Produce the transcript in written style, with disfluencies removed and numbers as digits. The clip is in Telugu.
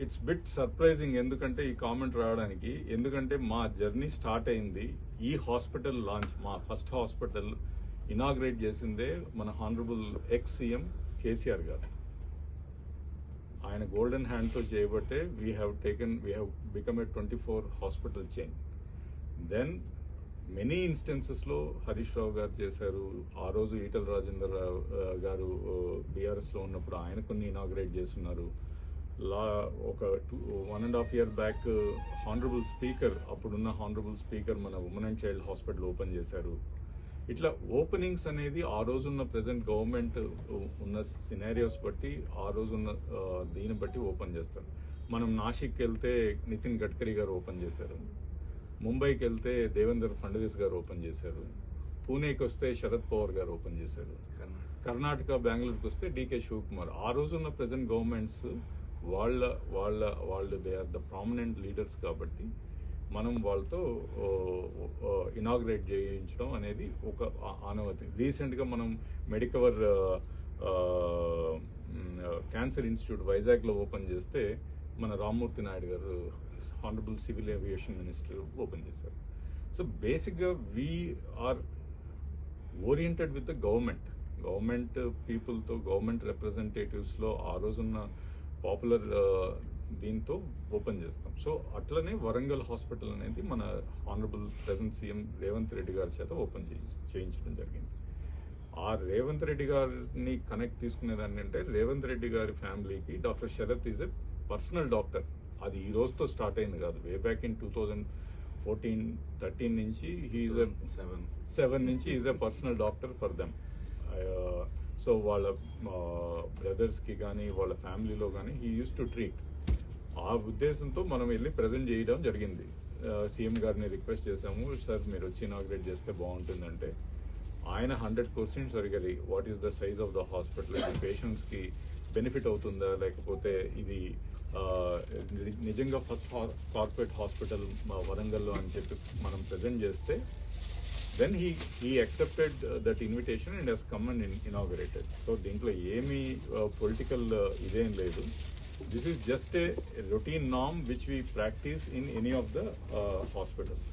ఇట్స్ బిట్ సర్ప్రైజింగ్ ఎందుకంటే ఈ కామెంట్ రావడానికి, ఎందుకంటే మా జర్నీ స్టార్ట్ అయింది ఈ హాస్పిటల్ లాంచ్, మా ఫస్ట్ హాస్పిటల్ ఇనాగ్రేట్ చేసిందే మన హానరబుల్ ఎక్స్ సీఎం కేసీఆర్ గారు. ఆయన గోల్డెన్ హ్యాండ్తో చేయబట్టే we have become a 24 hospital chain. Then many ఇన్స్టెన్సెస్లో హరీష్ రావు గారు చేశారు. ఆ రోజు ఈటల రాజేందర్ గారు బీఆర్ఎస్లో ఉన్నప్పుడు ఆయన కొన్ని ఇనాగ్రేట్ చేస్తున్నారు. ఒక 1.5 year బ్యాక్ హానరబుల్ స్పీకర్, అప్పుడున్న హానరబుల్ స్పీకర్ మన women and child hospital open చేశారు. ఇట్లా ఓపెనింగ్స్ అనేది ఆ రోజున్న ప్రెసెంట్ గవర్నమెంట్ ఉన్న సినారియోస్ బట్టి, ఆ రోజున్న దీన్ని బట్టి ఓపెన్ చేస్తారు. మనం నాసిక్కి వెళ్తే నితిన్ గడ్కరీ గారు ఓపెన్ చేశారు. ముంబైకి వెళ్తే దేవేంద్ర ఫడ్నవీస్ గారు ఓపెన్ చేశారు. పూణేకి వస్తే శరద్ పవార్ గారు ఓపెన్ చేశారు. కర్ణాటక బెంగళూరుకి వస్తే డీకే శివకుమార్. ఆ రోజున్న ప్రెసెంట్ గవర్నమెంట్స్ వాళ్ళు they are the prominent leaders కాబట్టి మనం వాళ్ళతో ఇనాగ్రేట్ చేయించడం అనేది ఒక ఆనవాయితీ. రీసెంట్గా మనం మెడికవర్ క్యాన్సర్ ఇన్స్టిట్యూట్ వైజాగ్లో ఓపెన్ చేస్తే మన Rammurthy Naidu garu honourable civil aviation minister open చేశారు. సో బేసిక్గా we are oriented with the government పీపుల్తో, గవర్నమెంట్ రిప్రజెంటేటివ్స్లో ఆ రోజున్న పాపులర్ దీంతో ఓపెన్ చేస్తాం. సో అట్లనే వరంగల్ హాస్పిటల్ అనేది మన honourable present CM Revanth Reddy గారి చేత ఓపెన్ చేయించడం జరిగింది. ఆ రేవంత్ రెడ్డి గారిని కనెక్ట్ తీసుకునేదాన్ని అంటే, రేవంత్ రెడ్డి గారి ఫ్యామిలీకి doctor Sharath is a personal doctor. అది ఈ రోజుతో స్టార్ట్ అయింది కాదు. వే బ్యాక్ ఇన్ 2014-13 నుంచి హీఈస్ 7 నుంచి is a personal doctor for them. So వాళ్ళ బ్రదర్స్కి కానీ వాళ్ళ ఫ్యామిలీలో కానీ హీ యూస్ టు ట్రీట్. ఆ ఉద్దేశంతో మనం వెళ్ళి ప్రజెంట్ చేయడం జరిగింది. సీఎం గారిని రిక్వెస్ట్ చేశాము, సార్ మీరు వచ్చి ఇనాగ్రేట్ చేస్తే బాగుంటుందంటే ఆయన 100% అడిగారు what is the size of the hospital, ఇది పేషెంట్స్కి బెనిఫిట్ అవుతుందా, లేకపోతే ఇది నిజంగా ఫస్ట్ కార్పొరేట్ హాస్పిటల్ వరంగల్లో అని చెప్పి మనం ప్రజెంట్ చేస్తే then he accepted that invitation and has come and inaugurated. So దీంట్లో ఏమీ పొలిటికల్ ఇదేం లేదు. This is just a routine norm which we practice in any of the hospitals.